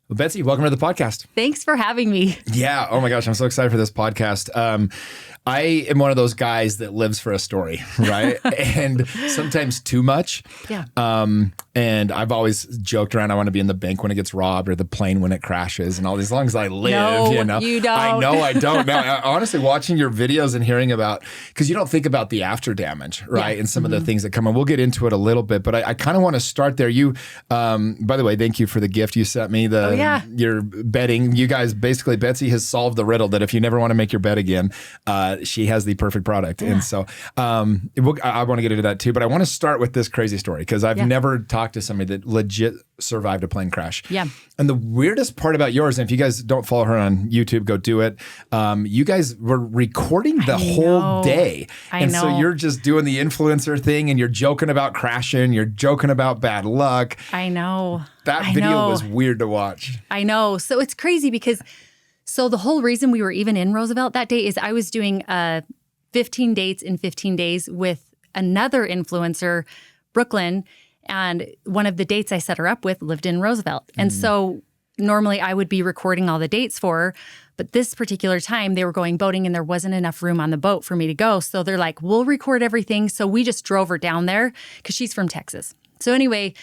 Well, Betsy, welcome to the podcast. Thanks for having me. Yeah. Oh my gosh. I'm so excited for this podcast. I am one of those guys that lives for a story, right? And sometimes too much. Yeah. And I've always joked around, I want to be in the bank when it gets robbed or the plane when it crashes and all these, as long as I live, No, you know. you don't. I know I don't. Now, honestly, watching your videos and hearing about, because you don't think about the after damage, right? Yeah. And some of the things that come on. We'll get into it a little bit, but I kind of want to start there. You, by the way, thank you for the gift you sent me, your bedding. You guys, basically, Betsy has solved the riddle that if you never want to make your bed again, she has the perfect product. Yeah. And so I want to get into that too, but I want to start with this crazy story because I've never talked to somebody that legit survived a plane crash. Yeah. And the weirdest part about yours, and if you guys don't follow her on YouTube, go do it. You guys were recording the whole day. I know. So you're just doing the influencer thing and you're joking about crashing. You're joking about bad luck. I know. That video was weird to watch. I know. So it's crazy because the whole reason we were even in Roosevelt that day is I was doing 15 dates in 15 days with another influencer, Brooklyn. And one of the dates I set her up with lived in Roosevelt. And so normally I would be recording all the dates for her. But this particular time they were going boating and there wasn't enough room on the boat for me to go. So they're like, we'll record everything. So we just drove her down there because she's from Texas. So anyway,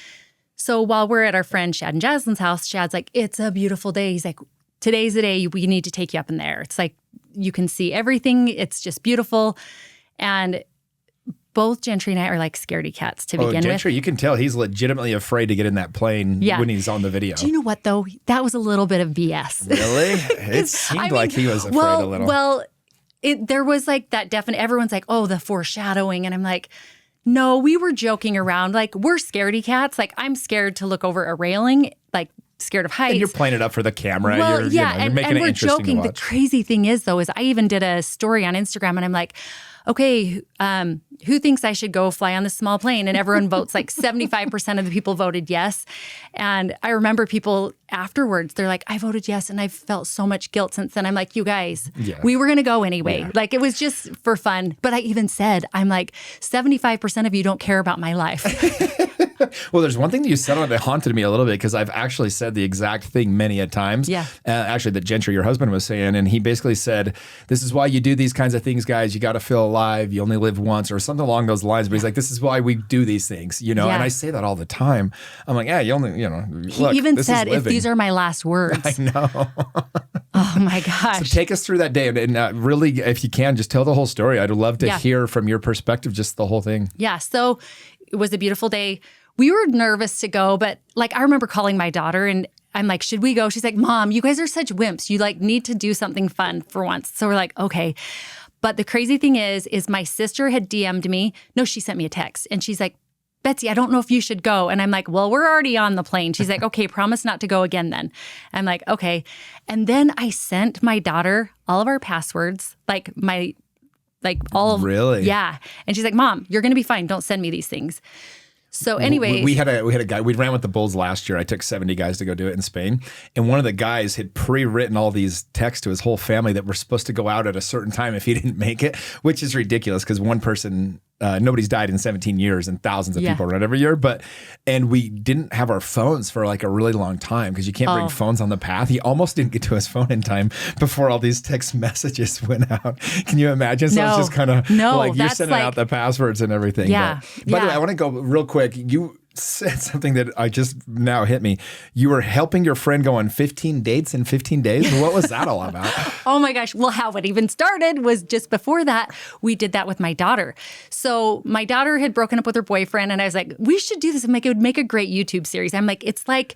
so while we're at our friend Shad and Jaslyn's house, Shad's like, it's a beautiful day. He's like, today's the day we need to take you up in there. It's like, you can see everything. It's just beautiful. And both Gentry and I are like scaredy cats to begin Gentry, with. you can tell he's legitimately afraid to get in that plane when he's on the video. Do you know what, though? That was a little bit of BS. Really? It seemed like he was afraid a little. Well, there was like that definite, everyone's like, oh, the foreshadowing. And I'm like, no, we were joking around. Like, we're scaredy cats. Like, I'm scared to look over a railing, like scared of heights. And you're playing it up for the camera. Well, you're making it we're interesting joking. to watch. The crazy thing is, though, is I even did a story on Instagram and I'm like, okay, who thinks I should go fly on this small plane? And everyone votes, like 75% of the people voted yes. And I remember people afterwards, they're like, I voted yes. And I've felt so much guilt since then. I'm like, you guys, we were going to go anyway. Yeah. Like, it was just for fun. But I even said, I'm like, 75% of you don't care about my life. Well, there's one thing that you said on it that haunted me a little bit because I've actually said the exact thing many a times. Yeah. Actually, that Gentry, your husband, was saying. And he basically said, this is why you do these kinds of things, guys. You got to feel alive. You only live once or something along those lines. But he's like, this is why we do these things, you know? Yeah. And I say that all the time. I'm like, yeah, you only, look, he even said, if these are my last words. I know. Oh my gosh. So take us through that day and really, if you can, just tell the whole story. I'd love to hear from your perspective, just the whole thing. Yeah. So it was a beautiful day. We were nervous to go, but like I remember calling my daughter and I'm like, should we go? She's like, Mom, you guys are such wimps. You like need to do something fun for once. So we're like, okay. But the crazy thing is my sister had DM'd me. No, she sent me a text and she's like, Betsy, I don't know if you should go. And I'm like, well, we're already on the plane. She's like, okay, promise not to go again then. I'm like, okay. And then I sent my daughter all of our passwords, Really? Yeah. And she's like, Mom, you're going to be fine. Don't send me these things. So anyway, we had a guy, we ran with the Bulls last year. I took 70 guys to go do it in Spain. And one of the guys had pre-written all these texts to his whole family that were supposed to go out at a certain time if he didn't make it, which is ridiculous because one person, nobody's died in 17 years and thousands of people run every year. And we didn't have our phones for like a really long time because you can't bring phones on the path. He almost didn't get to his phone in time before all these text messages went out. Can you imagine? So it's just kind of like you're sending out the passwords and everything. Yeah. But, by the way, I want to go real quick. You said something that I just now hit me. You were helping your friend go on 15 dates in 15 days. What was that all about? Oh my gosh. Well, how it even started was just before that, we did that with my daughter. So my daughter had broken up with her boyfriend and I was like, we should do this and it would make a great YouTube series. I'm like, it's like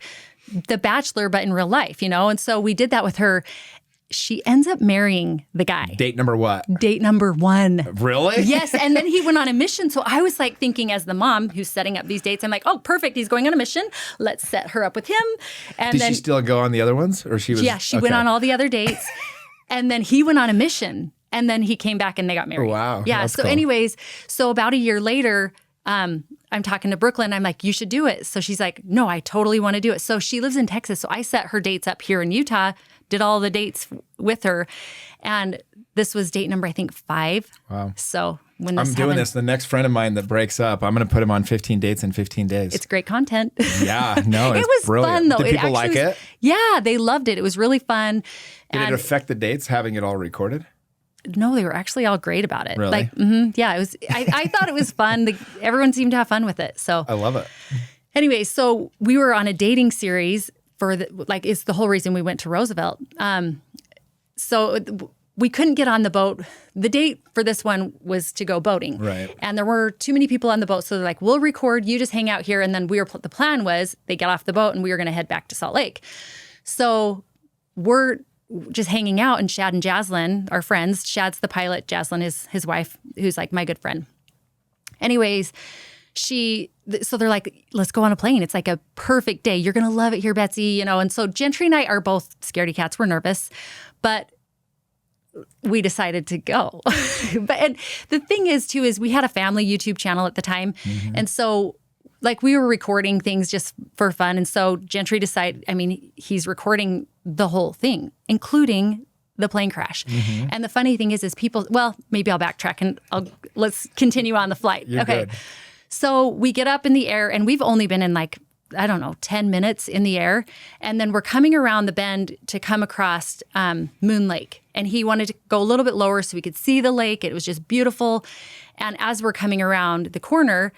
The Bachelor, but in real life, And so we did that with her. She ends up marrying the guy. Date number what? Date number 1. Really? Yes. And then he went on a mission. So I was like thinking as the mom who's setting up these dates, I'm like, oh, perfect. He's going on a mission. Let's set her up with him. And Did she still go on the other ones? Or she was? Yeah, she went on all the other dates. And then he went on a mission. And then he came back and they got married. Wow. Yeah. That's so cool. anyways, so about a year later, I'm talking to Brooklyn. I'm like, you should do it. So she's like, no, I totally want to do it. So she lives in Texas. So I set her dates up here in Utah, did all the dates with her. And this was date number, I think, 5. Wow. So when this I'm doing happened, this. The next friend of mine that breaks up, I'm going to put him on 15 dates in 15 days. it's great content. Yeah, no, it's It was brilliant. fun, though. Did people like was, it? Yeah, they loved it. It was really fun. Did it affect the dates, having it all recorded? No, they were actually all great about it. Really? Like, yeah, it was. I thought it was fun. Everyone seemed to have fun with it. So I love it. anyway, so we were on a dating series it's the whole reason we went to Roosevelt. So we couldn't get on the boat. The date for this one was to go boating. Right. And there were too many people on the boat. So they're like, we'll record, you just hang out here. And then the plan was they get off the boat and we were going to head back to Salt Lake. So we're just hanging out, and Shad and Jaslyn, our friends, Shad's the pilot, Jaslyn is his wife, who's like my good friend. Anyways, so they're like, let's go on a plane. It's like a perfect day. You're going to love it here, Betsy, And so Gentry and I are both scaredy cats. We're nervous, but we decided to go. And the thing is too, is we had a family YouTube channel at the time. And so like we were recording things just for fun. And so Gentry decided, he's recording the whole thing, including the plane crash. And the funny thing is people, maybe I'll backtrack and let's continue on the flight. You're okay. Good. So we get up in the air, and we've only been in 10 minutes in the air. And then we're coming around the bend to come across Moon Lake. And he wanted to go a little bit lower so we could see the lake. It was just beautiful. And as we're coming around the corner,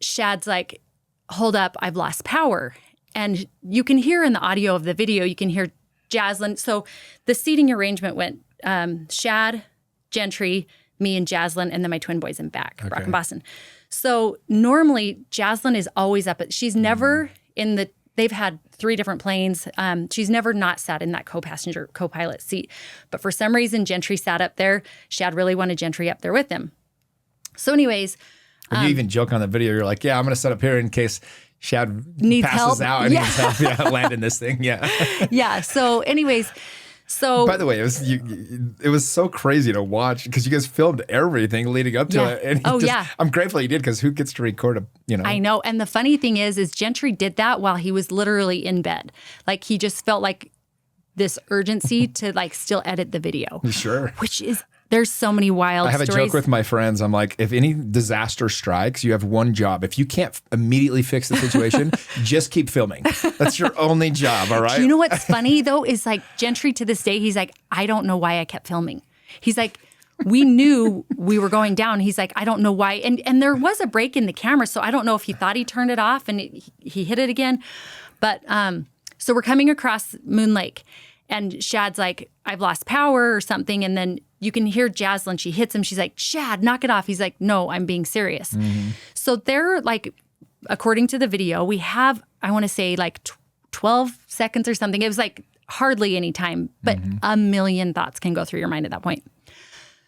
Shad's like, hold up, I've lost power. And you can hear in the audio of the video, you can hear Jaslyn. So the seating arrangement went Shad, Gentry, me and Jaslyn, and then my twin boys in back, Brock and Boston. So normally Jaslyn is always up. She's never they've had 3 different planes. She's never not sat in that co-pilot seat. But for some reason, Gentry sat up there. Shad really wanted Gentry up there with him. So anyways. You even joke on the video, you're like, yeah, I'm going to set up here in case Shad needs passes help. out and needs help. Yeah, landing this thing. Yeah. Yeah. So anyways. So, by the way, it was so crazy to watch because you guys filmed everything leading up to it. And I'm grateful you did, because who gets to record I know. And the funny thing is Gentry did that while he was literally in bed. Like he just felt like this urgency to still edit the video. Sure. There's so many wild stories. I have a joke with my friends. I'm like, if any disaster strikes, you have one job. If you can't immediately fix the situation, just keep filming. That's your only job, all right? You know what's funny, though, is Gentry to this day, he's like, I don't know why I kept filming. He's like, we knew we were going down. He's like, I don't know why. And there was a break in the camera, so I don't know if he thought he turned it off and he hit it again. But so we're coming across Moon Lake, and Shad's like, I've lost power or something. And then you can hear Jaslyn. She hits him. She's like, Shad, knock it off. He's like, no, I'm being serious. So they're according to the video, we have, I want to say 12 seconds or something. It was hardly any time, but a million thoughts can go through your mind at that point.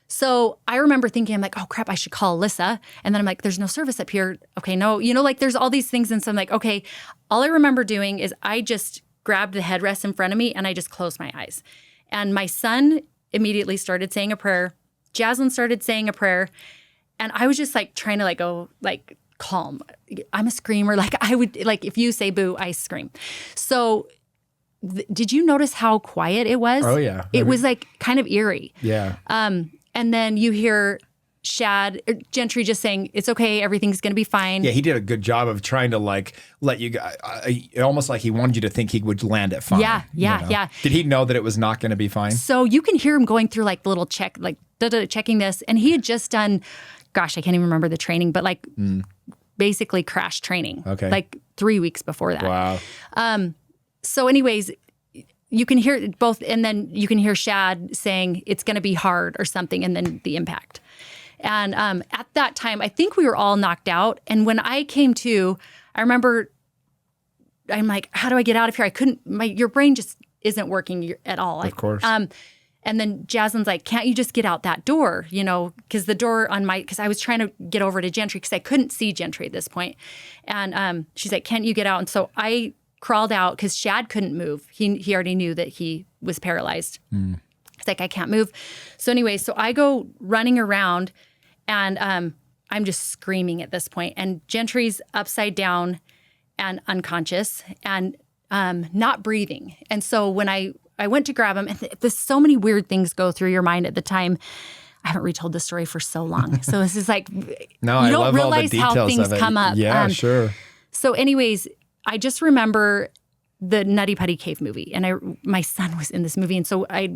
So I remember thinking, I'm like, oh crap, I should call Alyssa. And then I'm like, there's no service up here. Okay, no, there's all these things. And so I'm like, okay, all I remember doing is I just grabbed the headrest in front of me and I just closed my eyes. And my son immediately started saying a prayer. Jaslyn started saying a prayer. And I was just trying to go calm. I'm a screamer. I would, if you say boo, I scream. So did you notice how quiet it was? Oh, yeah. It was kind of eerie. Yeah. And then you hear Gentry just saying, it's okay, everything's going to be fine. Yeah, he did a good job of trying to let you guys, almost like he wanted you to think he would land it fine. Yeah. Did he know that it was not going to be fine? So you can hear him going through the little check, checking this. And he had just done, gosh, I can't even remember the training, but basically crash training. Okay. 3 weeks before that. Wow. So anyways, you can hear both, and then you can hear Shad saying it's going to be hard or something, and then the impact. And at that time, I think we were all knocked out. And when I came to, I remember, I'm like, how do I get out of here? I couldn't, your brain just isn't working at all. Of course. And then Jaslyn's like, can't you just get out that door? Because the door because I was trying to get over to Gentry because I couldn't see Gentry at this point. And she's like, can't you get out? And so I crawled out because Shad couldn't move. He already knew that he was paralyzed. It's like, I can't move. So anyway, so I go running around, and I'm just screaming at this point. And Gentry's upside down and unconscious and not breathing. And so when I went to grab him, and there's so many weird things go through your mind at the time. I haven't retold this story for so long. So this is like, No, you I don't love all the realize how details things of it. come up. Yeah, sure. So anyways, I just remember the Nutty Putty Cave movie. And my son was in this movie. And so I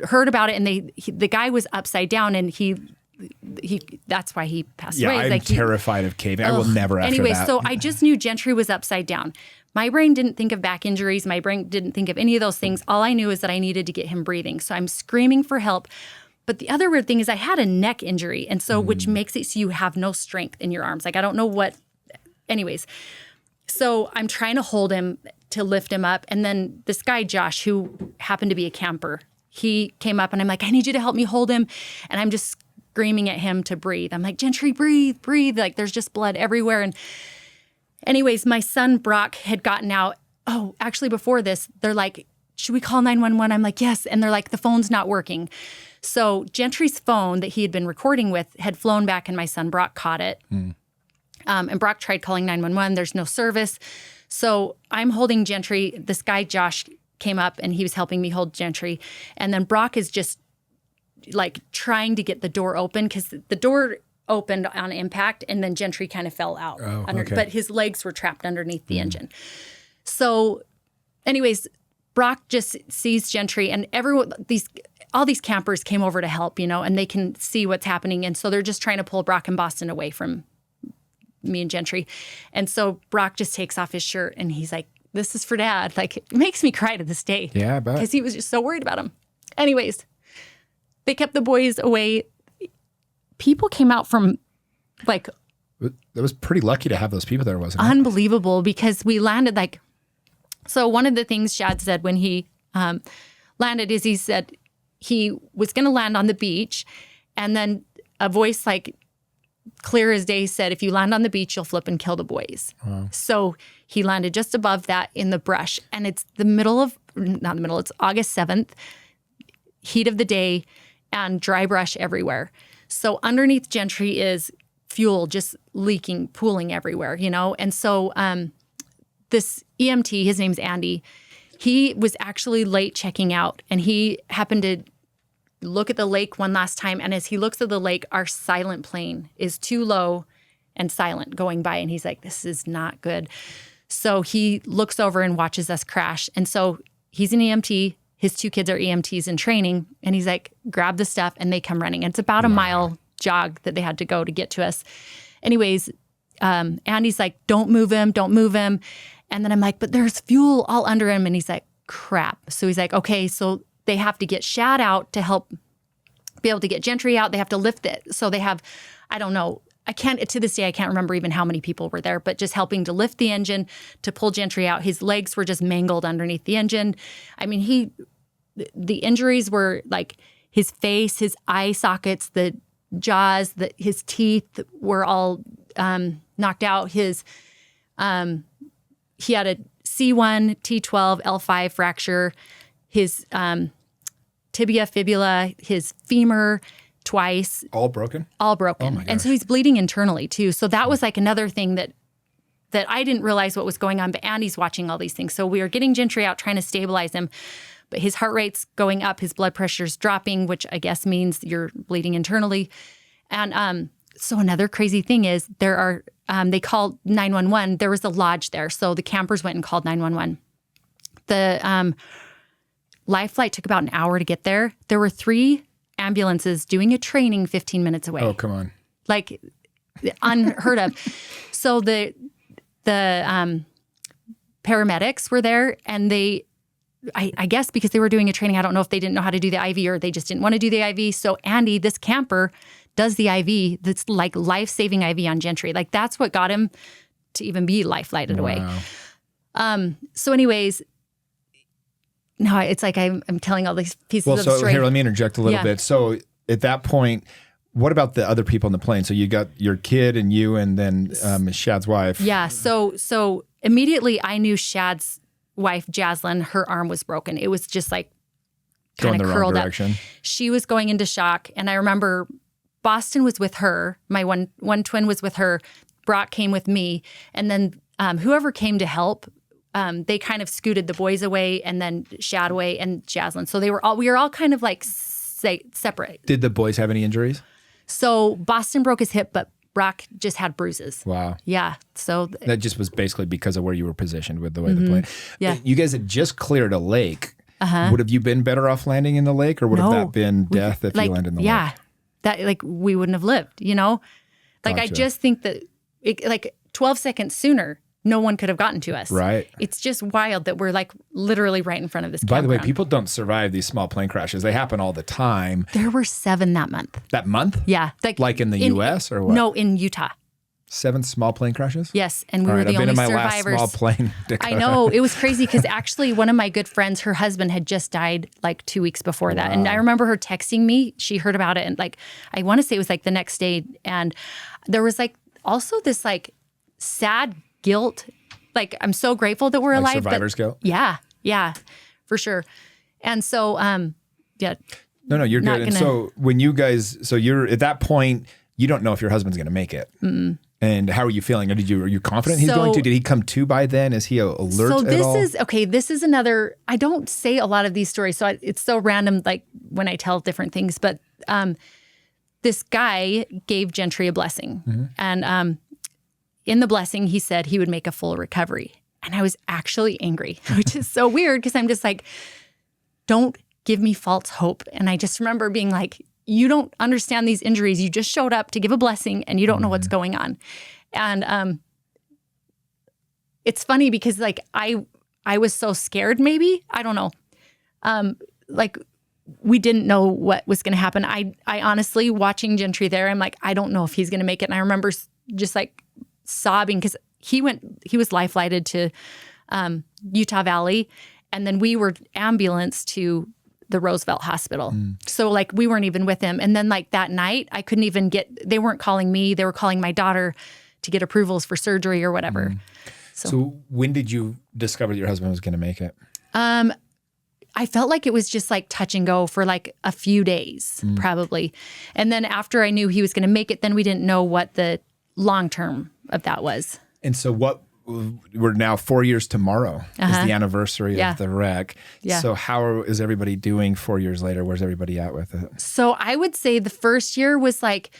heard about it, and the guy was upside down, and he that's why he passed Yeah, away. I'm Like terrified of caving. I will never after anyway, that. so I just knew Gentry was upside down. My brain didn't think of back injuries. My brain didn't think of any of those things. All I knew is that I needed to get him breathing. So I'm screaming for help. But the other weird thing is I had a neck injury, and so which makes it so you have no strength in your arms. Like I don't know what. Anyways, so I'm trying to hold him to lift him up, and then this guy Josh, who happened to be a camper, he came up, and I'm like, I need you to help me hold him, and I'm just screaming at him to breathe. I'm like, Gentry, breathe, breathe. Like there's just blood everywhere. And anyways, my son Brock had gotten out. Oh, actually, before this, they're like, should we call 911? I'm like, yes. And they're like, the phone's not working. So Gentry's phone that he had been recording with had flown back, and my son Brock caught it. And Brock tried calling 911. There's no service. So I'm holding Gentry. This guy, Josh, came up, and he was helping me hold Gentry. And then Brock is just like trying to get the door open, because the door opened on impact, and then Gentry kind of fell out. Okay. But his legs were trapped underneath the engine. So anyways, Brock just sees Gentry, and all these campers came over to help, and they can see what's happening. And so they're just trying to pull Brock and Boston away from me and Gentry. And so Brock just takes off his shirt, and he's like, this is for Dad. Like, it makes me cry to this day. Yeah, I bet. Because he was just so worried about him. Anyways, they kept the boys away. People came out from like... It was pretty lucky to have those people there, wasn't it? Unbelievable, because we landed like... So one of the things Shad said when he landed is he said he was going to land on the beach, and then a voice like clear as day said, if you land on the beach, you'll flip and kill the boys. Wow. So he landed just above that in the brush, and it's it's August 7th, heat of the day, and dry brush everywhere. So underneath Gentry is fuel just leaking, pooling everywhere, And so this EMT, his name's Andy, he was actually late checking out, and he happened to look at the lake one last time. And as he looks at the lake, our silent plane is too low and silent going by. And he's like, this is not good. So he looks over and watches us crash. And so he's an EMT. His two kids are EMTs in training. And he's like, grab the stuff, and they come running. And it's about a mile jog that they had to go to get to us. Anyways, Andy's like, don't move him. And then I'm like, but there's fuel all under him. And he's like, crap. So he's like, okay, so they have to get Shad out to help be able to get Gentry out. They have to lift it. So they have, I don't know, to this day, I can't remember even how many people were there, but just helping to lift the engine, to pull Gentry out. His legs were just mangled underneath the engine. I mean, the injuries were like his face, his eye sockets, the jaws, his teeth were all knocked out. He had a C1, T12, L5 fracture. His tibia, fibula, his femur twice. All broken? All broken. Oh my gosh. And so he's bleeding internally too. So that was like another thing that I didn't realize what was going on, but Andy's watching all these things. So we were getting Gentry out, trying to stabilize him, but his heart rate's going up, his blood pressure's dropping, which I guess means you're bleeding internally. And so another crazy thing is there are, they called 911. There was a lodge there. So the campers went and called 911. The life flight took about an hour to get there. There were 3 ambulances doing a training 15 minutes away. Oh, come on. Like unheard of. So the paramedics were there, and I guess because they were doing a training, I don't know if they didn't know how to do the IV or they just didn't want to do the IV. So Andy, this camper, does the IV that's like life-saving IV on Gentry. Like that's what got him to even be life flighted away. So anyways, no, it's like I'm telling all these pieces of the story. Here, let me interject a little bit. So at that point, what about the other people on the plane? So you got your kid and you, and then Shad's wife. Yeah. So immediately I knew Shad's wife, Jaslyn, her arm was broken. It was just like kind of curled up. She was going into shock. And I remember Boston was with her. My one twin was with her. Brock came with me. And then whoever came to help, they kind of scooted the boys away, and then Shadway and Jaslyn. So we were all kind of like separate. Did the boys have any injuries? So Boston broke his hip, but Brock just had bruises. Wow. Yeah. So that just was basically because of where you were positioned with the way the plane. Yeah. You guys had just cleared a lake. Would have you been better off landing in the lake, or would have that been death if you landed in the lake? Yeah. That like we wouldn't have lived, you know? Like Gotcha. I just think that like 12 seconds sooner, no one could have gotten to us. Right. It's just wild that we're like literally right in front of this By the way, campground. people don't survive these small plane crashes. They happen all the time. There were 7 that month. That month? Yeah. Like in the U.S. or what? No, in Utah. 7 small plane crashes? Yes, and we All were right, the I've been only in my survivors. last small plane. I know. It was crazy because actually one of my good friends, her husband had just died like 2 weeks before that. And I remember her texting me. She heard about it. And like, I want to say it was like the next day. And there was like also this like sad guilt. Like, I'm so grateful that we're Like alive. survivor's guilt? Yeah. Yeah, for sure. And so, yeah. No, you're good. And so when you guys, so you're at that point, you don't know if your husband's going to make it. And how are you feeling? Are you confident he's going to? Did he come to by then? Is he alert at all? This is another, I don't say a lot of these stories, so it's so random, like when I tell different things, but this guy gave Gentry a blessing. And in the blessing, he said he would make a full recovery. And I was actually angry, which is so weird because I'm just like, don't give me false hope. And I just remember being like, you don't understand these injuries. You just showed up to give a blessing and you don't know what's going on. And it's funny because like I was so scared maybe. I don't know. Like we didn't know what was going to happen. I honestly, watching Gentry there, I'm like, I don't know if he's going to make it. And I remember just like sobbing because he was life flighted to Utah Valley. And then we were ambulanced to the Roosevelt Hospital. So like we weren't even with him. And then like that night I couldn't even they weren't calling me. They were calling my daughter to get approvals for surgery or whatever. So when did you discover that your husband was going to make it? I felt like it was just like touch and go for like a few days probably. And then after I knew he was going to make it, then we didn't know what the long term of that was. And so we're now 4 years tomorrow is the anniversary of the wreck. Yeah. So how is everybody doing 4 years later? Where's everybody at with it? So I would say the first year was like,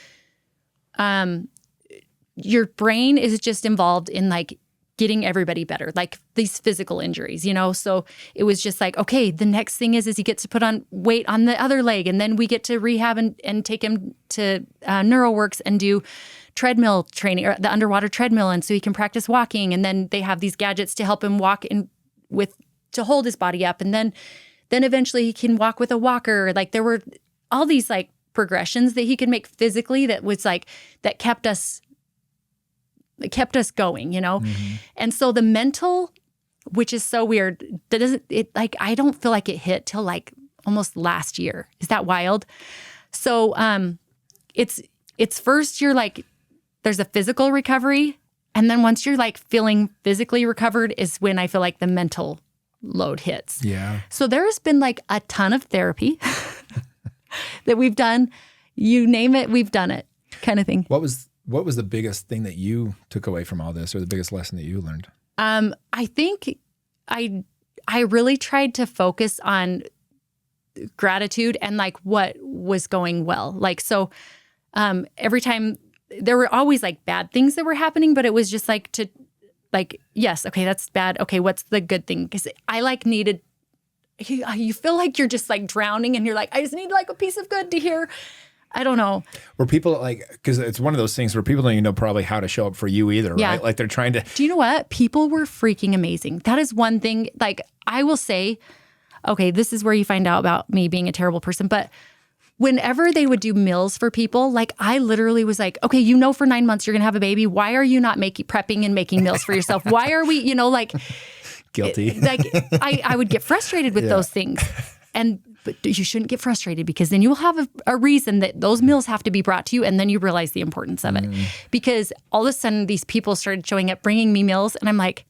your brain is just involved in like getting everybody better, like these physical injuries, you know? So it was just like, okay, the next thing is he gets to put on weight on the other leg. And then we get to rehab and take him to NeuroWorks and do treadmill training or the underwater treadmill. And so he can practice walking. And then they have these gadgets to help him walk to hold his body up. And then eventually he can walk with a walker. Like there were all these like progressions that he could make physically that was like, that kept us going, you know? And so the mental, which is so weird, I don't feel like it hit till like almost last year. Is that wild? So it's first you're like, there's a physical recovery. And then once you're like feeling physically recovered is when I feel like the mental load hits. Yeah. So there has been like a ton of therapy that we've done. You name it, we've done it kind of thing. What was the biggest thing that you took away from all this, or the biggest lesson that you learned? I think I really tried to focus on gratitude and like what was going well. Like, so every time there were always like bad things that were happening, but it was just like yes, okay, that's bad. Okay, what's the good thing? Because I like needed, you feel like you're just like drowning and you're like, I just need like a piece of good to hear. I don't know. Were people like, because it's one of those things where people don't even know probably how to show up for you either, right? Like they're trying to. Do you know what? People were freaking amazing. That is one thing. Like I will say, okay, this is where you find out about me being a terrible person. But whenever they would do meals for people, like I literally was like, okay, you know, for 9 months you're going to have a baby. Why are you not prepping and making meals for yourself? Why are we, like. Guilty. Like I would get frustrated with those things. But you shouldn't get frustrated because then you will have a reason that those meals have to be brought to you, and then you realize the importance of it. Because all of a sudden these people started showing up, bringing me meals, and I'm like,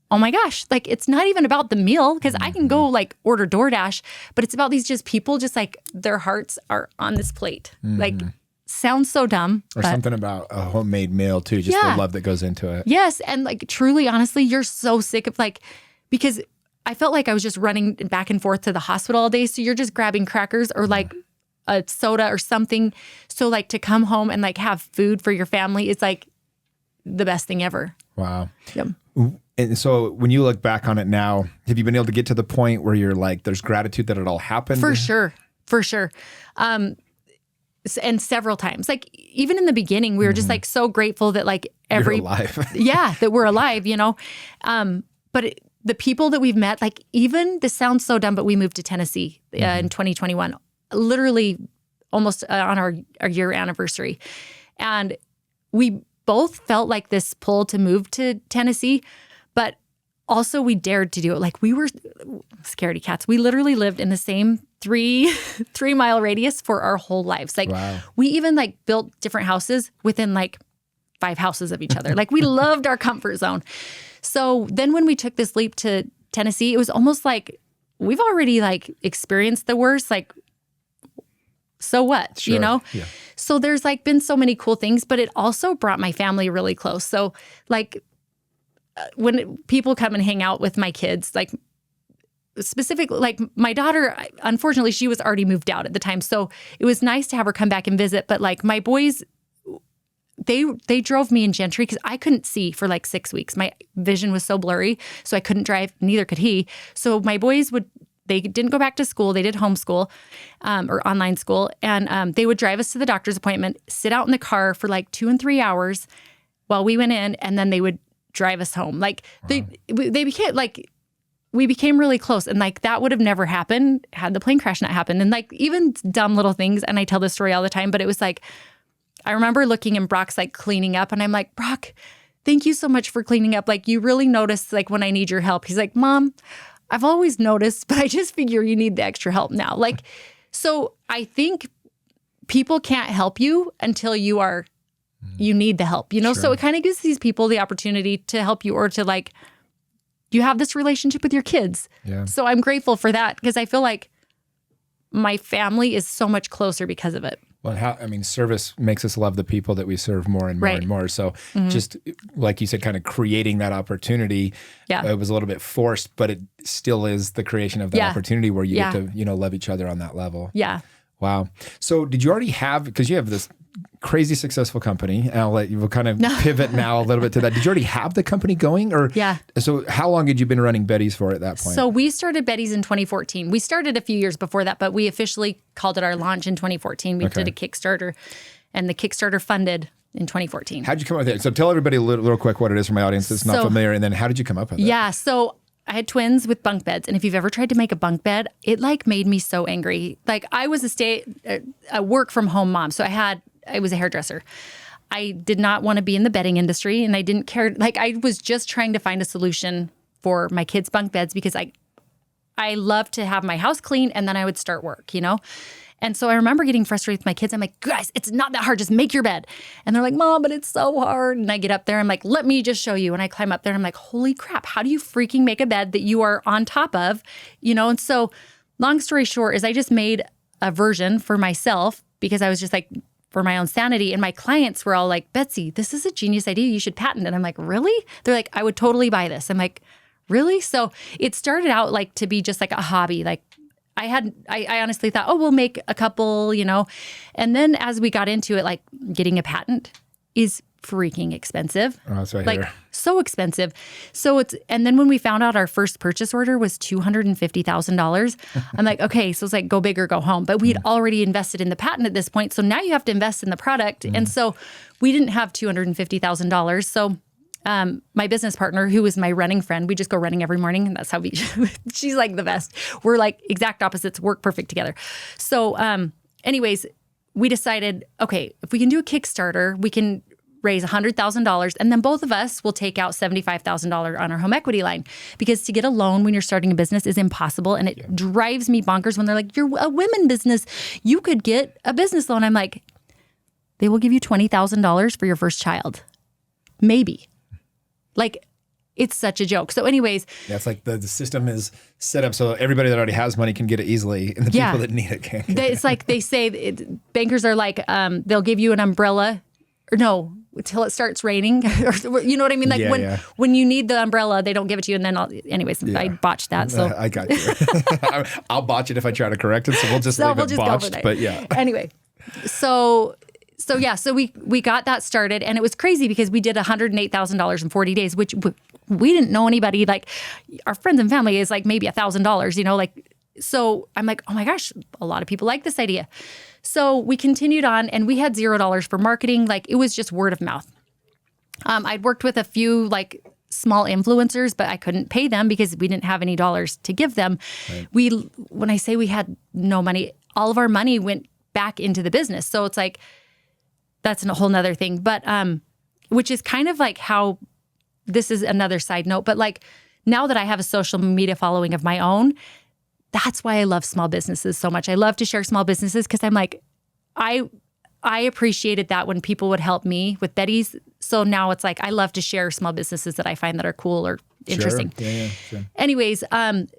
oh my gosh, like it's not even about the meal because I can go like order DoorDash, but it's about these just people just like their hearts are on this plate. Like sounds so dumb. Or but something about a homemade meal too, just the love that goes into it. Yes. And like truly, honestly, you're so sick of like, because I felt like I was just running back and forth to the hospital all day. So you're just grabbing crackers or like a soda or something. So like to come home and like have food for your family is like the best thing ever. Wow. Yep. And so when you look back on it now, have you been able to get to the point where you're like, there's gratitude that it all happened? For sure. And several times, like even in the beginning, we were just like so grateful that like You're alive. that we're alive, you know? But the people that we've met, like even, this sounds so dumb, but we moved to Tennessee in 2021, literally almost on our year anniversary. And we both felt like this pull to move to Tennessee, but also we dared to do it. Like we were scaredy cats. We literally lived in the same 3-mile radius for our whole lives. Like we even like built different houses within like 5 houses of each other. Like we loved our comfort zone. So then when we took this leap to Tennessee, it was almost like we've already like experienced the worst. Like, so what, you know? Yeah. So there's like been so many cool things, but it also brought my family really close. So like when people come and hang out with my kids, like specifically, like my daughter, unfortunately, she was already moved out at the time. So it was nice to have her come back and visit. But like my boys, they drove me in Gentry because I couldn't see for like 6 weeks. My vision was so blurry, so I couldn't drive. Neither could he. So my boys they didn't go back to school. They did homeschool or online school. And they would drive us to the doctor's appointment, sit out in the car for like 2 and 3 hours while we went in, and then they would drive us home. Like they became like, we became really close. And like that would have never happened had the plane crash not happened. And like even dumb little things. And I tell this story all the time, but it was like, I remember looking and Brock's like cleaning up and I'm like, Brock, thank you so much for cleaning up. Like you really noticed like when I need your help. He's like, Mom, I've always noticed, but I just figure you need the extra help now. Like, so I think people can't help you until you need the help, you know? Sure. So it kind of gives these people the opportunity to help you or to like, you have this relationship with your kids. Yeah. So I'm grateful for that because I feel like my family is so much closer because of it. Well, service makes us love the people that we serve more and more and more. So just like you said, kind of creating that opportunity, it was a little bit forced, but it still is the creation of that opportunity where you get to, love each other on that level. Yeah. Wow. So did you already have, because you have this crazy successful company, and we'll kind of pivot now a little bit to that. Did you already have the company going? Or so how long had you been running Beddy's for at that point? So we started Beddy's in 2014. We started a few years before that, but we officially called it our launch in 2014. We did a Kickstarter, and the Kickstarter funded in 2014. How'd you come up with it? So tell everybody a little quick what it is for my audience that's not familiar, and then how did you come up with it? Yeah, so I had twins with bunk beds, and if you've ever tried to make a bunk bed, it like made me so angry. Like I was a work from home mom, so I was a hairdresser. I did not want to be in the bedding industry, and I didn't care. Like I was just trying to find a solution for my kids' bunk beds because I love to have my house clean, and then I would start work, And so I remember getting frustrated with my kids. I'm like, guys, it's not that hard. Just make your bed. And they're like, Mom, but it's so hard. And I get up there. I'm like, let me just show you. And I climb up there. And I'm like, holy crap. How do you freaking make a bed that you are on top of? And so long story short is I just made a version for myself because I was just like, for my own sanity. And my clients were all like, Betsy, this is a genius idea. You should patent it. I'm like, really? They're like, I would totally buy this. I'm like, really? So it started out like to be just like a hobby. Like I honestly thought, we'll make a couple, And then as we got into it, like getting a patent is freaking expensive. Oh, that's right like here. So expensive. So and then when we found out our first purchase order was $250,000, I'm like, okay, so it's like go big or go home. But we'd already invested in the patent at this point. So now you have to invest in the product. And so we didn't have $250,000. So my business partner, who is my running friend, we just go running every morning. And that's how she's like the best. We're like exact opposites, work perfect together. So anyways, we decided, okay, if we can do a Kickstarter, we can raise $100,000 and then both of us will take out $75,000 on our home equity line because to get a loan when you're starting a business is impossible. And it drives me bonkers when they're like, you're a women business. You could get a business loan. I'm like, they will give you $20,000 for your first child. Maybe. Like, It's such a joke. So anyways. Yeah, it's like the system is set up so everybody that already has money can get it easily, and the people that need it can't get it. It's like they say, bankers are like, they'll give you an umbrella, or no, until it starts raining. Or, you know what I mean? Like when you need the umbrella, they don't give it to you. And then I botched that. So I got you. I'll botch it if I try to correct it. So we'll just leave it botched. But yeah. Anyway, so we got that started, and it was crazy because we did $108,000 in 40 days, which we didn't know anybody. Like our friends and family is like maybe $1,000, you know, like, so I'm like, oh my gosh, a lot of people like this idea. So we continued on, and we had $0 for marketing. Like it was just word of mouth. I'd worked with a few like small influencers, but I couldn't pay them because we didn't have any dollars to give them. Right. When I say we had no money, all of our money went back into the business. So it's like, that's a whole nother thing. But, which is kind of like how, this is another side note, but like now that I have a social media following of my own, that's why I love small businesses so much. I love to share small businesses because I'm like, I appreciated that when people would help me with Beddy's. So now it's like, I love to share small businesses that I find that are cool or interesting. Sure. Anyways,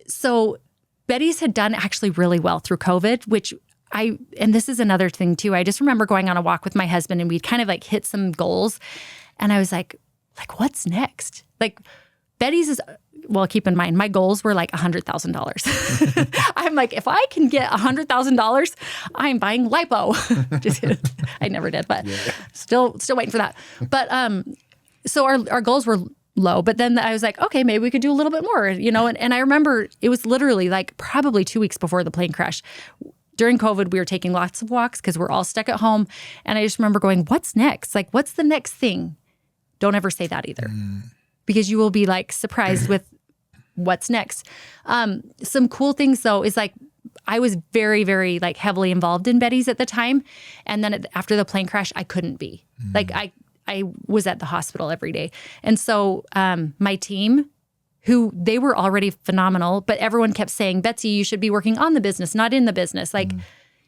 so Beddy's had done actually really well through COVID, which and this is another thing too. I just remember going on a walk with my husband, and we'd kind of like hit some goals. And I was like, what's next? Like Beddy's is, well, keep in mind, my goals were like $100,000. I'm like, if I can get $100,000, I'm buying lipo. Just kidding. I never did, but still waiting for that. But so our goals were low, but then I was like, okay, maybe we could do a little bit more, you know? And I remember it was literally like probably 2 weeks before the plane crash. During COVID, we were taking lots of walks because we're all stuck at home. And I just remember going, what's next? Like, what's the next thing? Don't ever say that either. Because you will be like surprised with what's next. Some cool things though is like, I was very, very like heavily involved in Beddy's at the time. And then after the plane crash, I couldn't be. Like I was at the hospital every day. And so my team, who they were already phenomenal, but everyone kept saying, Betsy, you should be working on the business, not in the business. Like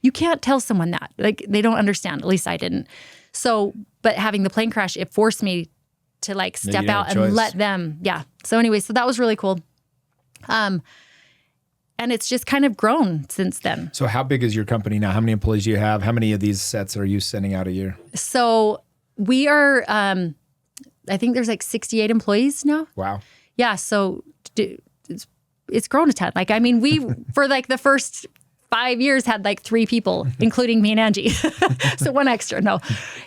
you can't tell someone that. Like they don't understand. At least I didn't. So, but having the plane crash, it forced me to like step out and let them. Yeah. So anyway, so that was really cool. And it's just kind of grown since then. So how big is your company now? How many employees do you have? How many of these sets are you sending out a year? So we are, I think there's like 68 employees now. Wow. Yeah. So it's grown a ton. Like, I mean, we, for like the first 5 years had like 3 people, including me and Angie. So one extra, no.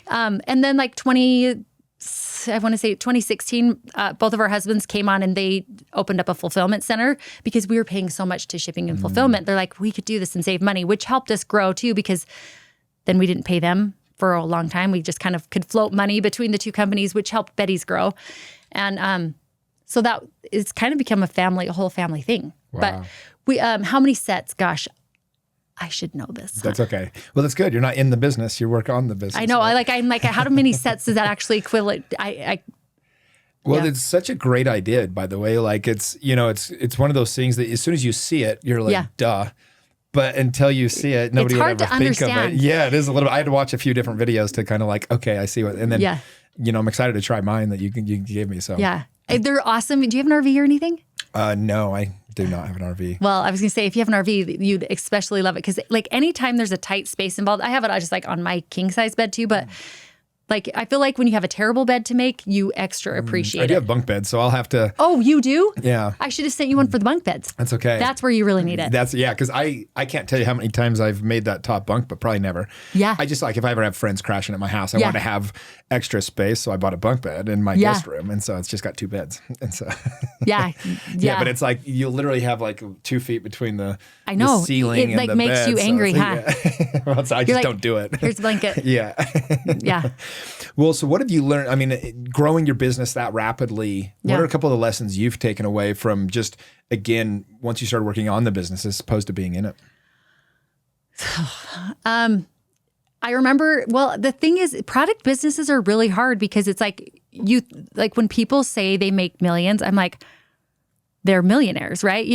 And then like 2016, both of our husbands came on and they opened up a fulfillment center because we were paying so much to shipping and fulfillment. They're like, we could do this and save money, which helped us grow too, because then we didn't pay them for a long time. We just kind of could float money between the two companies, which helped Beddy's grow. And so that it's kind of become a whole family thing. Wow. But we, how many sets? Gosh, I should know this. That's okay. Well, that's good. You're not in the business. You work on the business. I know. Right? I'm like, how many sets does that actually equivalent? Well, it's such a great idea, by the way. Like it's one of those things that as soon as you see it, you're like, duh. But until you see it, nobody would ever think of it. Yeah, it is a little bit. I had to watch a few different videos to kind of like, okay, I see what, and then, I'm excited to try mine that you gave me. So yeah, they're awesome. Do you have an RV or anything? No, I do not have an RV. Well, I was going to say, if you have an RV, you'd especially love it. Because like anytime there's a tight space involved, I have it just like on my king size bed too. But like, I feel like when you have a terrible bed to make, you extra appreciate it. I do have bunk beds, so I'll have to. Oh, you do? Yeah. I should have sent you one for the bunk beds. That's okay. That's where you really need it. Because I can't tell you how many times I've made that top bunk, but probably never. Yeah. I just like, if I ever have friends crashing at my house, I want to have extra space, so I bought a bunk bed in my guest room, and so it's just got 2 beds. And so. Yeah. But it's like, you literally have like 2 feet between the ceiling it like and the makes bed, you angry, huh? Well, so I just don't do it. Here's a blanket. Yeah. Yeah. Well, so what have you learned? I mean, growing your business that rapidly, what are a couple of the lessons you've taken away from just, again, once you started working on the business as opposed to being in it? I remember, well, the thing is, product businesses are really hard because it's like, when people say they make millions, I'm like, they're millionaires, right?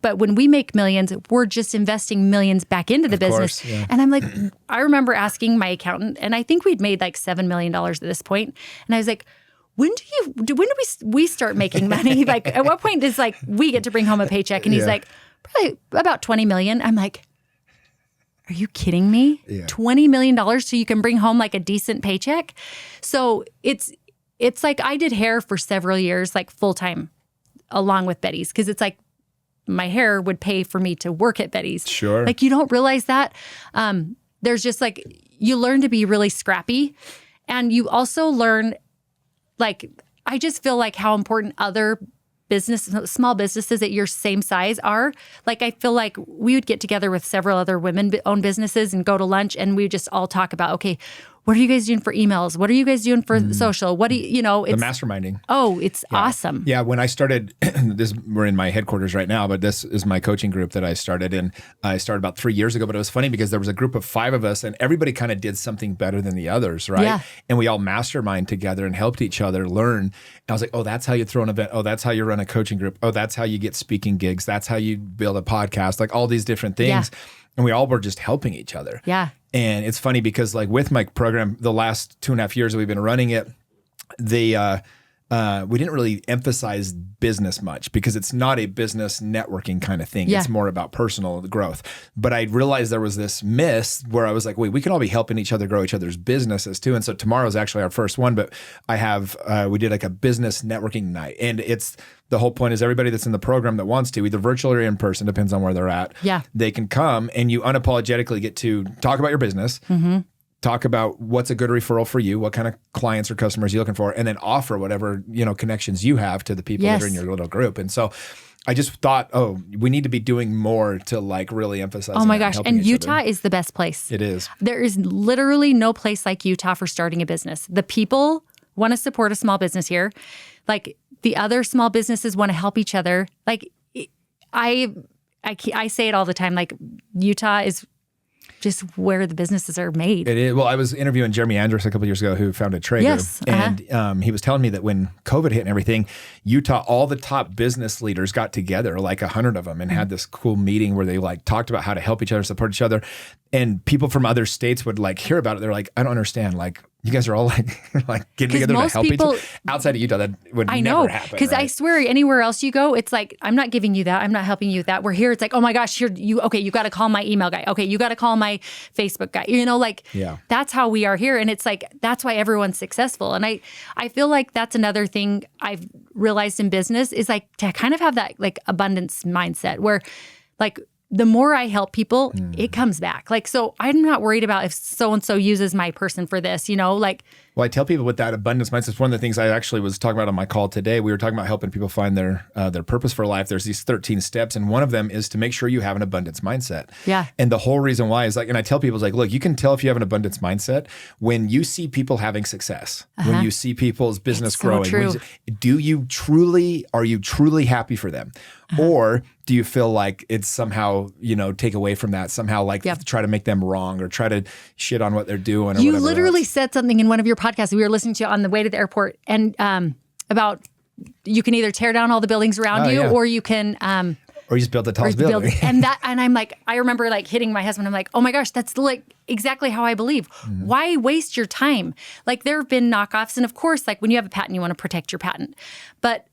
But when we make millions, we're just investing millions back into the business. Course, yeah. And I'm like, I remember asking my accountant, and I think we'd made like $7 million at this point. And I was like, when do we start making money? Like, at what point does we get to bring home a paycheck? And he's like, probably about 20 million. I'm like, are you kidding me? Yeah. $20 million so you can bring home a decent paycheck? So it's like I did hair for several years, full time, along with Beddy's, because it's my hair would pay for me to work at Beddy's. Sure. You don't realize that. There's just you learn to be really scrappy, and you also learn I just feel how important other small businesses at your same size are. I feel like we would get together with several other women-owned businesses and go to lunch, and we would just all talk about, okay, what are you guys doing for emails? What are you guys doing for social? What do you know? The masterminding. Oh, it's awesome. Yeah, when I started, we're in my headquarters right now, but this is my coaching group that I started, and I started about 3 years ago. But it was funny because there was a group of 5 of us, and everybody kind of did something better than the others, right? Yeah. And we all mastermind together and helped each other learn. And I was like, oh, that's how you throw an event. Oh, that's how you run a coaching group. Oh, that's how you get speaking gigs. That's how you build a podcast. All these different things. Yeah. And we all were just helping each other. Yeah. And it's funny because with my program, the last 2.5 years that we've been running it, we didn't really emphasize business much because it's not a business networking kind of thing. Yeah. It's more about personal growth. But I realized there was this miss where I was like, wait, we can all be helping each other grow each other's businesses too. And so tomorrow is actually our first one, but we did a business networking night. And the whole point is everybody that's in the program that wants to, either virtual or in person, depends on where they're at. Yeah. They can come and you unapologetically get to talk about your business, talk about what's a good referral for you, what kind of clients or customers you're looking for, and then offer whatever, connections you have to the people that are in your little group. And so I just thought, we need to be doing more to really emphasize. Oh my gosh. And Utah is the best place. It is. There is literally no place like Utah for starting a business. The people want to support a small business here. The other small businesses want to help each other. I say it all the time. Utah is just where the businesses are made. It is. Well, I was interviewing Jeremy Andrus a couple of years ago who founded Traeger. Yes. And he was telling me that when COVID hit and everything, Utah, all the top business leaders got together, 100 of them, and had this cool meeting where they talked about how to help each other, support each other. And people from other states would hear about it. They're like, I don't understand. You guys are all getting together to help each other. Outside of Utah, that would never happen. Because I swear, anywhere else you go, it's I'm not giving you that. I'm not helping you with that. We're here. It's oh my gosh, you got to call my email guy. Okay, you got to call my Facebook guy. That's how we are here. And it's that's why everyone's successful. And I feel like that's another thing I've realized in business is to kind of have that abundance mindset where the more I help people, it comes back. So I'm not worried about if so-and-so uses my person for this, Well, I tell people with that abundance mindset, it's one of the things I actually was talking about on my call today. We were talking about helping people find their purpose for life. There's these 13 steps, and one of them is to make sure you have an abundance mindset. Yeah. And the whole reason why is and I tell people, look, you can tell if you have an abundance mindset when you see people having success, when you see people's business growing. True. Are you truly happy for them? Or do you feel like it's somehow, take away from that, somehow try to make them wrong or try to shit on what they're doing or you whatever literally else. said something in one of your podcasts we were listening to on the way to the airport and about you can either tear down all the buildings around you or you can or you just build the tallest building. and I'm I remember hitting my husband. I'm like, oh my gosh, that's exactly how I believe. Why waste your time? There have been knockoffs. And of course, when you have a patent, you want to protect your patent. But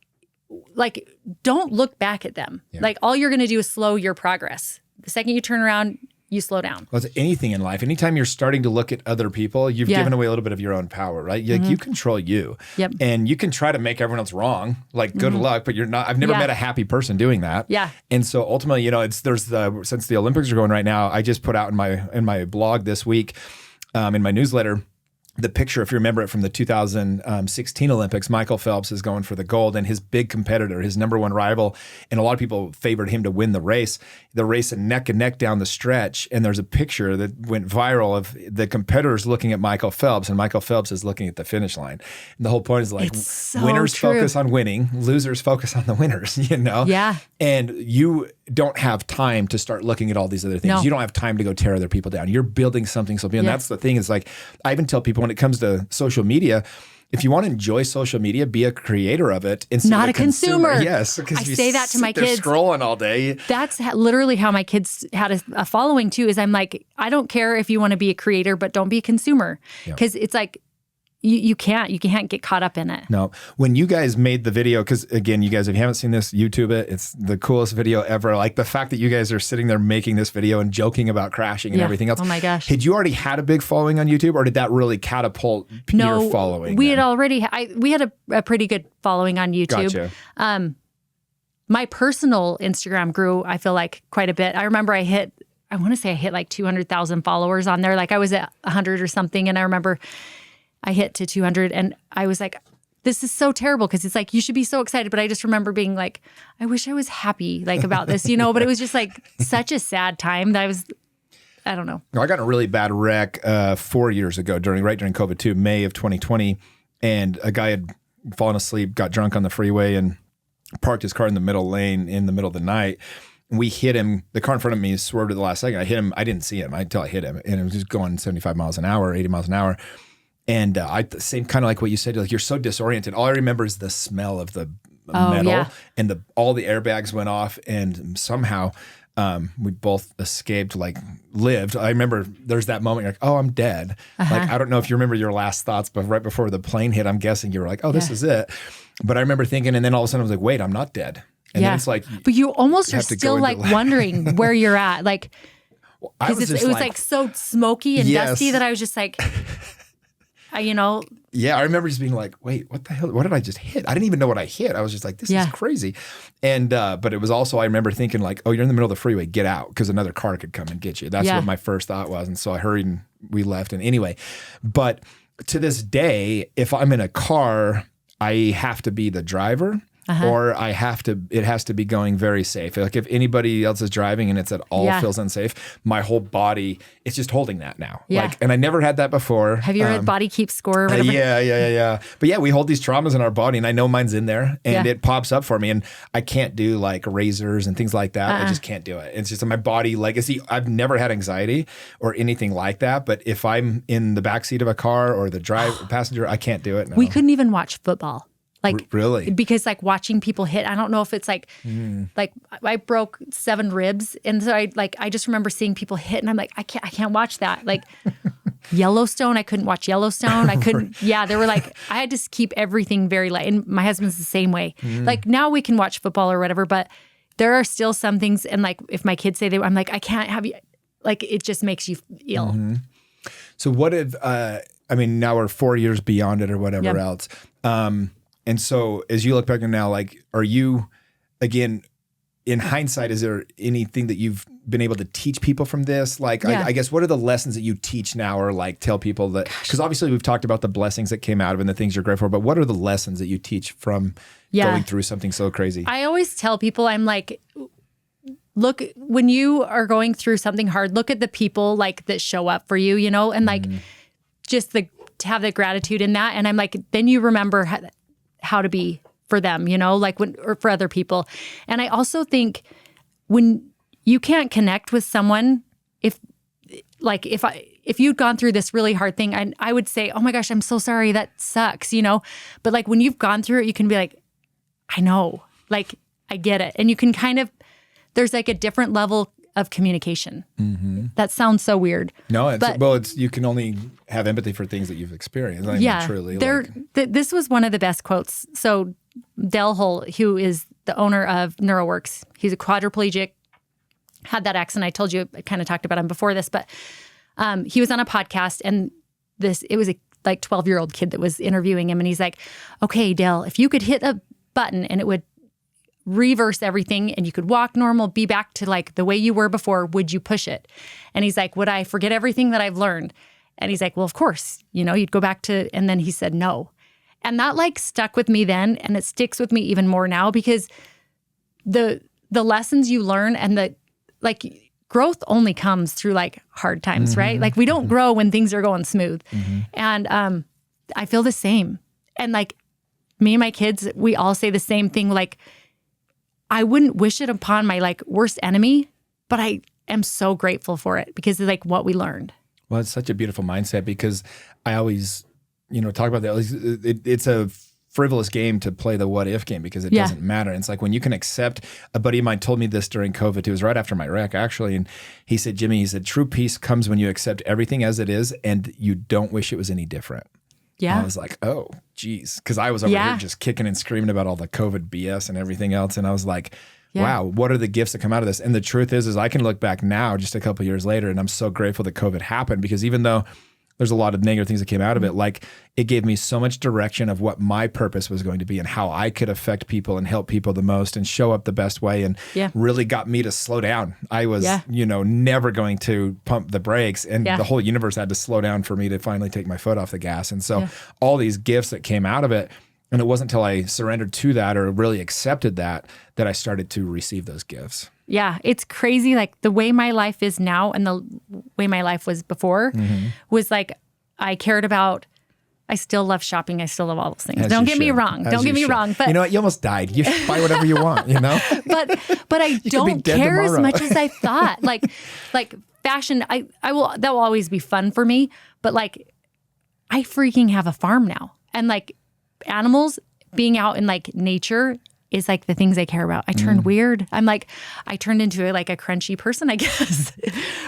don't look back at them. Yeah. All you're going to do is slow your progress. The second you turn around, you slow down. Well, it's anything in life. Anytime you're starting to look at other people, you've given away a little bit of your own power, right? You control you. Yep. And you can try to make everyone else wrong. Good luck, but you're not. I've never met a happy person doing that. Yeah. And so ultimately, since the Olympics are going right now, I just put out in my blog this week, in my newsletter, the picture, if you remember it from the 2016 Olympics, Michael Phelps is going for the gold, and his big competitor, his number one rival, and a lot of people favored him to win the race neck and neck down the stretch. And there's a picture that went viral of the competitors looking at Michael Phelps, and Michael Phelps is looking at the finish line. And the whole point is winners focus on winning, losers focus on the winners, Yeah. And you don't have time to start looking at all these other things. No. You don't have time to go tear other people down. You're building something. And that's the thing is I even tell people when it comes to social media, if you want to enjoy social media, be a creator of it instead not of a consumer. Yes. I say that to my kids. Scrolling all day. That's literally how my kids had a following too, is I'm I don't care if you want to be a creator, but don't be a consumer. Because it's you can't get caught up in it. No. When you guys made the video, because again, you guys, if you haven't seen this, YouTube it. It's the coolest video ever. Like the fact that you guys are sitting there making this video and joking about crashing and everything else. Oh my gosh. Had you already had a big following on YouTube, or did that really catapult your following? We had already, we had a pretty good following on YouTube. Gotcha. My personal Instagram grew, I feel like, quite a bit. I remember I want to say I hit like 200,000 followers on there. Like I was at 100 or something. And I remember I hit to 200 and I was like, this is so terrible, because it's like, you should be so excited. But I just remember being like, I wish I was happy like about this, but it was just like such a sad time that I don't know. I got in a really bad wreck 4 years ago during COVID too, May of 2020. And a guy had fallen asleep, got drunk on the freeway and parked his car in the middle lane in the middle of the night. We hit him. The car in front of me swerved at the last second. I hit him. I didn't see him until I hit him. And it was just going 75 miles an hour, 80 miles an hour. And same kind of like what you said, like you're so disoriented. All I remember is the smell of the metal and all the airbags went off, and somehow we both escaped, like lived. I remember there's that moment, you're like, oh, I'm dead. Like, I don't know if you remember your last thoughts, but right before the plane hit, I'm guessing you were like, oh, this is it. But I remember thinking, and then all of a sudden I was like, wait, I'm not dead. And then it's like, but you almost are still like wondering where you're at. Like, because it was like so smoky and dusty that I was just like, Yeah, I remember just being like, wait, what the hell? What did I just hit? I didn't even know what I hit. I was just like, this is crazy. And, but it was also, I remember thinking like, oh, you're in the middle of the freeway, get out, because another car could come and get you. That's what my first thought was. And so I hurried and we left. And anyway, but to this day, if I'm in a car, I have to be the driver. Or it has to be going very safe. Like if anybody else is driving and it's at all feels unsafe, my whole body, it's just holding that now. Like, and I never had that before. Have you read Body Keeps Score or whatever? Yeah. But yeah, we hold these traumas in our body, and I know mine's in there, and it pops up for me, and I can't do like razors and things like that. I just can't do it. It's just my body legacy. I've never had anxiety or anything like that, but if I'm in the backseat of a car or the passenger, I can't do it. No. We couldn't even watch football. Like really? Because like watching people hit, I don't know if it's like I broke 7 ribs, and so I just remember seeing people hit, and I'm like, I can't watch that. Like Yellowstone, I couldn't watch Yellowstone. I couldn't. There were like, I had to keep everything very light, and my husband's the same way. Like now we can watch football or whatever, but there are still some things, and like if my kids say I'm like, I can't have you. Like it just makes you ill. So what if now we're 4 years beyond it or whatever else. And so as you look back now, like, are you, again, in hindsight, is there anything that you've been able to teach people from this? Like, I guess, what are the lessons that you teach now or like tell people that, because obviously we've talked about the blessings that came out of it and the things you're grateful for, but what are the lessons that you teach from going through something so crazy? I always tell people, I'm like, look, when you are going through something hard, look at the people like that show up for you, and like just to have the gratitude in that. And I'm like, then you remember how to be for them, like or for other people. And I also think when you can't connect with someone, if you'd gone through this really hard thing, I would say, oh my gosh, I'm so sorry. That sucks, But like when you've gone through it, you can be like, I know, like I get it. And you can there's like a different level of communication. That sounds so weird. No, you can only have empathy for things that you've experienced. Truly. This was one of the best quotes. So Dell Hull, who is the owner of NeuroWorks, he's a quadriplegic, had that accident. I told you, I kind of talked about him before this, but he was on a podcast, and it was a 12-year-old kid that was interviewing him, and he's like, okay, Dell, if you could hit a button and it would reverse everything and you could walk normal, be back to like the way you were before, would you push it? And he's like, would I forget everything that I've learned? And he's like, well, of course, you'd go back to, and then he said no. And that like stuck with me then, and it sticks with me even more now, because the lessons you learn and the like growth only comes through like hard times, right? Like we don't grow when things are going smooth. And I feel the same. And like me and my kids, we all say the same thing, like, I wouldn't wish it upon my like worst enemy, but I am so grateful for it because of like what we learned. Well, it's such a beautiful mindset, because I always, talk about that. It's a frivolous game to play the what if game, because it doesn't matter. And it's like when you can accept, a buddy of mine told me this during COVID. It was right after my wreck, actually. And he said, Jimmy, true peace comes when you accept everything as it is and you don't wish it was any different. Yeah. I was like, oh, geez. Because I was over here just kicking and screaming about all the COVID BS and everything else. And I was like, wow, what are the gifts that come out of this? And the truth is I can look back now just a couple of years later, and I'm so grateful that COVID happened, because even though there's a lot of negative things that came out of it, like it gave me so much direction of what my purpose was going to be and how I could affect people and help people the most and show up the best way, and really got me to slow down. I was, never going to pump the brakes, and the whole universe had to slow down for me to finally take my foot off the gas. And so all these gifts that came out of it, and it wasn't until I surrendered to that or really accepted that I started to receive those gifts. Yeah, it's crazy. Like the way my life is now and the way my life was before was like, I cared about, I still love shopping. I still love all those things. Don't get me wrong. Don't get me wrong. But you know what? You almost died. You should buy whatever you want, But I don't care as much as I thought. Like fashion, that will always be fun for me. But like, I freaking have a farm now. And like animals, being out in like nature is like the things I care about. I turned weird. I turned into like a crunchy person, I guess.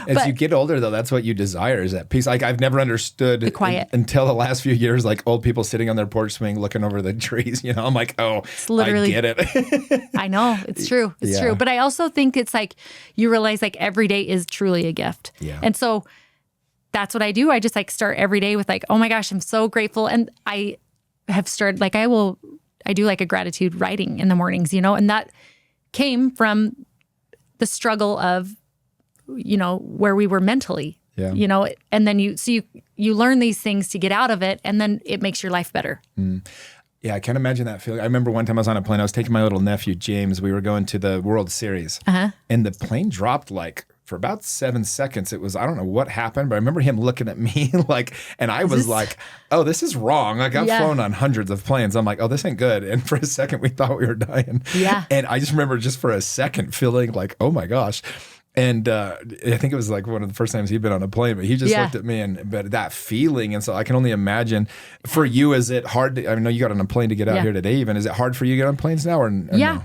As you get older, though, that's what you desire, is that peace. Like I've never understood the quiet until the last few years, like old people sitting on their porch swing, looking over the trees. I'm like, oh, it's literally, I get it. I know. It's true. It's true. But I also think it's like you realize like every day is truly a gift. Yeah. And so that's what I do. I just like start every day with like, oh my gosh, I'm so grateful. And I have started like I do like a gratitude writing in the mornings, and that came from the struggle of, where we were mentally, and then you learn these things to get out of it, and then it makes your life better. Yeah, I can't imagine that feeling. I remember one time I was on a plane. I was taking my little nephew, James. We were going to the World Series, and the plane dropped like for about 7 seconds. It was, I don't know what happened, but I remember him looking at me like, and I was like, oh, this is wrong. Like I've flown on hundreds of planes. I'm like, oh, this ain't good. And for a second we thought we were dying. Yeah. And I just remember just for a second feeling like, oh my gosh. And I think it was like one of the first times he'd been on a plane, but he just looked at me but that feeling. And so I can only imagine for you, is it hard I know you got on a plane to get out here today even. Is it hard for you to get on planes now or no?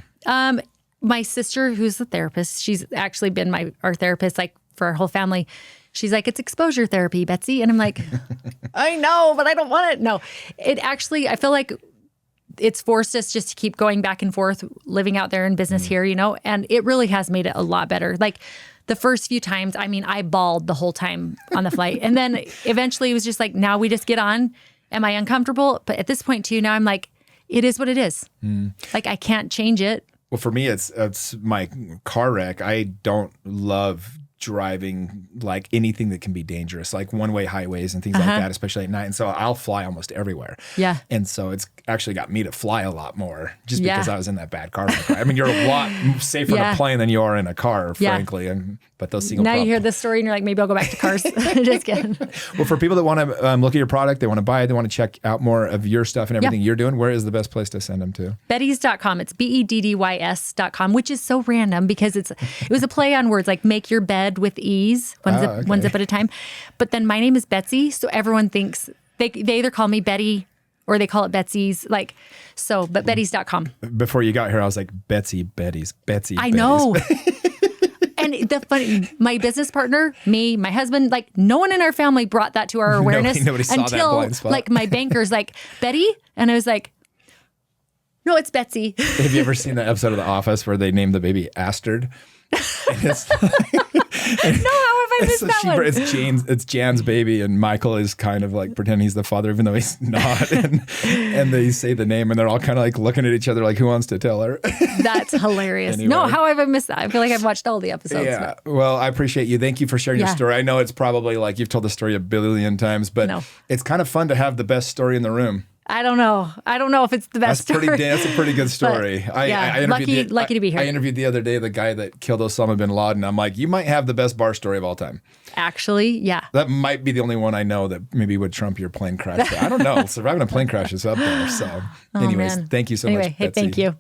My sister, who's a therapist, she's actually been our therapist like for our whole family. She's like, it's exposure therapy, Betsy. And I'm like, I know, but I don't want it. No, it actually, I feel like it's forced us just to keep going back and forth, living out there in business here, and it really has made it a lot better. Like the first few times, I bawled the whole time on the flight. And then eventually it was just like, now we just get on. Am I uncomfortable? But at this point too, now I'm like, it is what it is. Like I can't change it. Well, for me, it's my car wreck. I don't love driving like anything that can be dangerous, like one-way highways and things like that, especially at night. And so I'll fly almost everywhere. Yeah. And so it's actually got me to fly a lot more just because I was in that bad car wreck. I mean, you're a lot safer in a plane than you are in a car, frankly. But those single now you hear this story and you're like, maybe I'll go back to cars. Just kidding. Well, for people that want to look at your product, they want to buy it, they want to check out more of your stuff and everything you're doing, where is the best place to send them to? Beddys.com. It's BEDDYS.com, which is so random because it was a play on words, like make your bed with ease, one zip at a time. But then my name is Betsy, so everyone thinks they either call me Beddy or they call it Betsy's, but Beddys.com. Before you got here, I was like, Betsy, Betty's, Betsy. I know. And my business partner, me, my husband, like no one in our family brought that to our awareness nobody saw that blind spot. Like my banker's like, Beddy? And I was like, no, it's Betsy. Have you ever seen that episode of The Office where they named the baby Astrid? And it's no, how have I missed that one? It's Jan's baby, and Michael is kind of like pretending he's the father, even though he's not. And they say the name, and they're all kind of like looking at each other, like, who wants to tell her? That's hilarious. Anyway. No, how have I missed that? I feel like I've watched all the episodes. Yeah. But. Well, I appreciate you. Thank you for sharing your story. I know it's probably like you've told the story a billion times, but it's kind of fun to have the best story in the room. I don't know if it's the best story. That's a pretty good story. I lucky to be here. I interviewed the other day the guy that killed Osama bin Laden. I'm like, you might have the best bar story of all time. Actually, yeah. That might be the only one I know that maybe would trump your plane crash. But I don't know. Surviving a plane crash is up there. So anyways, thank you so much, Betsy. Hey, thank you.